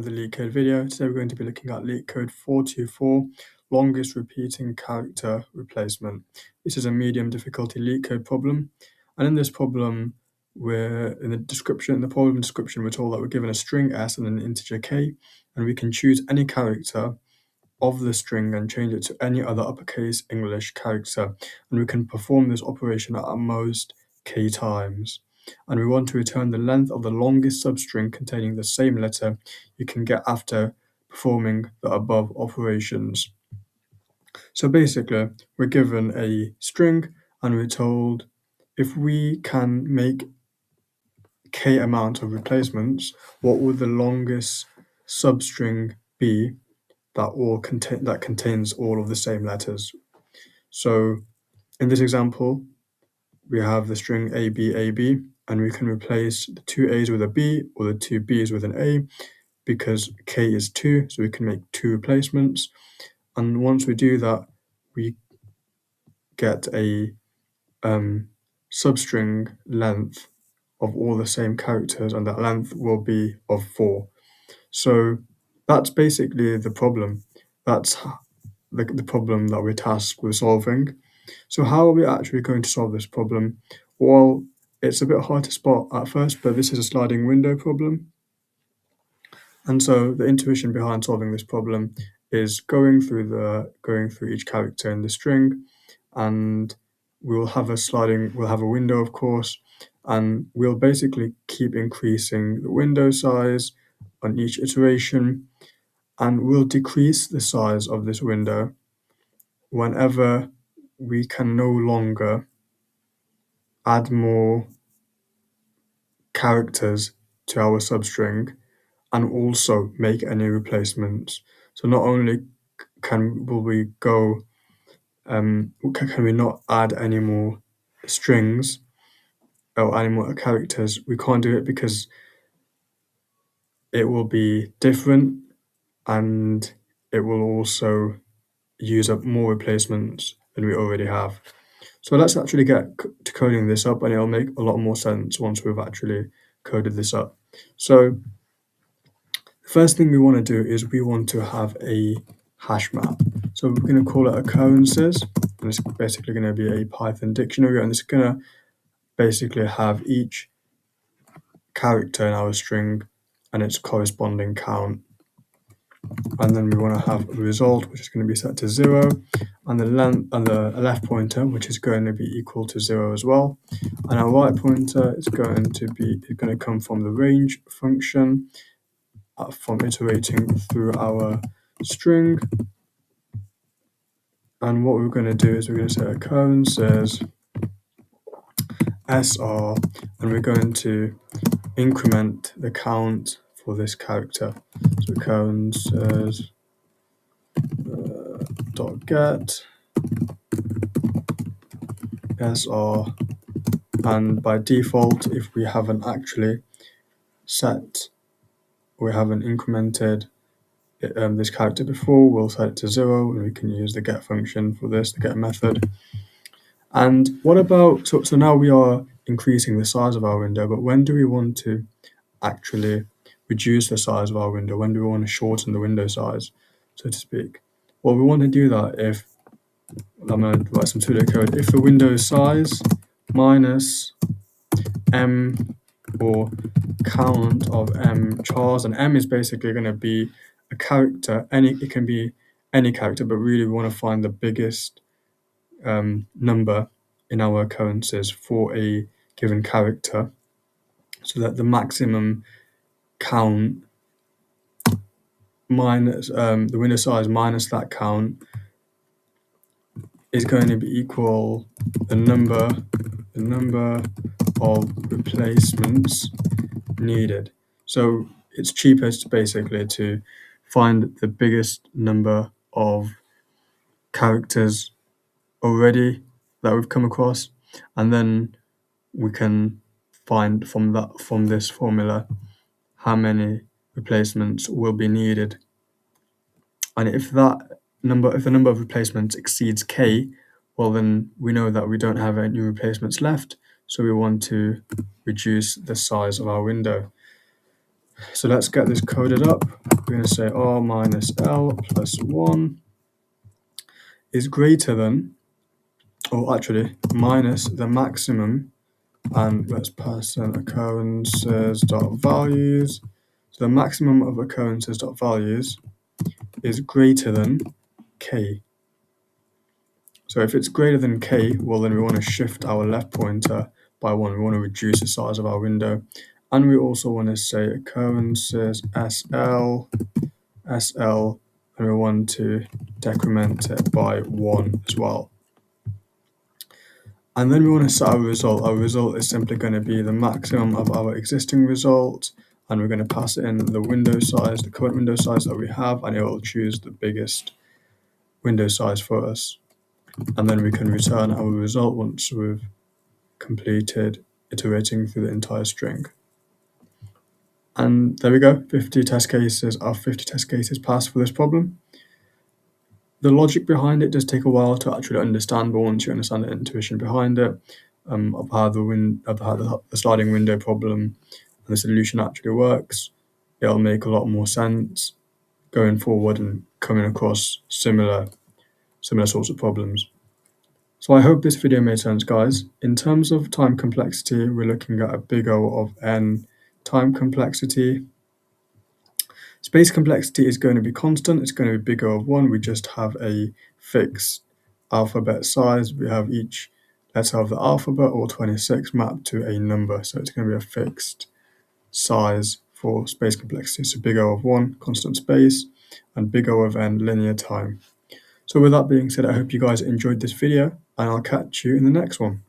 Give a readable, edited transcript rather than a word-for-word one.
another Leetcode video. Today we're going to be looking at Leetcode 424, longest repeating character replacement. This is a medium difficulty Leetcode problem, and in this problem, the problem description, we're told that we're given a string s and an integer k, and we can choose any character of the string and change it to any other uppercase English character, and we can perform this operation at most k times. And we want to return the length of the longest substring containing the same letter you can get after performing the above operations. So basically, we're given a string and we're told if we can make k amount of replacements, what would the longest substring be that contains all of the same letters. So in this example, we have the string AB, and we can replace the two A's with a B or the two B's with an A because K is 2, so we can make 2 replacements. And once we do that, we get a substring length of all the same characters, and that length will be of 4. So that's basically the problem. That's the problem that we're tasked with solving. So how are we actually going to solve this problem? Well, it's a bit hard to spot at first, but this is a sliding window problem. And so the intuition behind solving this problem is going through each character in the string, and we'll have a window, of course, and we'll basically keep increasing the window size on each iteration, and we'll decrease the size of this window whenever we can no longer add more characters to our substring and also make any replacements. So not only can we not add any more strings or any more characters, we can't do it because it will be different and it will also use up more replacements than we already have. So let's actually get to coding this up, and it'll make a lot more sense once we've actually coded this up. So the first thing we want to do is we want to have a hash map. So we're going to call it occurrences, and it's basically going to be a Python dictionary, and it's going to basically have each character in our string and its corresponding count. And then we want to have a result, which is going to be set to 0, and the left pointer, which is going to be equal to 0 as well. And our right pointer is going to come from the range function, from iterating through our string. And what we're going to do is we're going to say occurrences SR, and we're going to increment the count for this character. So occurrences dot get SR, and by default, if we haven't actually incremented this character before, we'll set it to 0, and we can use the get function for this, the get method. And what about, so now we are increasing the size of our window, but when do we want to actually reduce the size of our window? When do we want to shorten the window size, so to speak? Well, we want to do that if, I'm going to write some pseudocode, if the window size minus m or count of m chars, and m is basically going to be a character, it can be any character, but really we want to find the biggest number in our occurrences for a given character, so that the maximum count minus the window size minus that count is going to be equal the number of replacements needed. So it's cheapest basically to find the biggest number of characters already that we've come across, and then we can find from this formula how many replacements will be needed. And if the number of replacements exceeds k, well, then we know that we don't have any replacements left, so we want to reduce the size of our window. So let's get this coded up. We're going to say r minus l plus 1 is greater than, or actually minus the maximum, and let's pass in occurrences dot values. So the maximum of occurrences dot values is greater than k. So if it's greater than k, well then we want to shift our left pointer by 1. We want to reduce the size of our window. And we also want to say occurrences SL, and we want to decrement it by 1 as well. And then we want to set our result. Our result is simply going to be the maximum of our existing result, and we're going to pass in the window size, the current window size that we have, and it will choose the biggest window size for us. And then we can return our result once we've completed iterating through the entire string. And there we go, 50 test cases passed for this problem. The logic behind it does take a while to actually understand, but once you understand the intuition behind it, of how the sliding window problem and the solution actually works, it'll make a lot more sense going forward and coming across similar sorts of problems. So I hope this video made sense, guys. In terms of time complexity, we're looking at a big O of n time complexity. Space complexity is going to be constant. It's going to be big O of 1. We just have a fixed alphabet size. We have each letter of the alphabet, or 26, mapped to a number. So it's going to be a fixed size for space complexity. So big O of 1, constant space, and big O of n, linear time. So with that being said, I hope you guys enjoyed this video, and I'll catch you in the next one.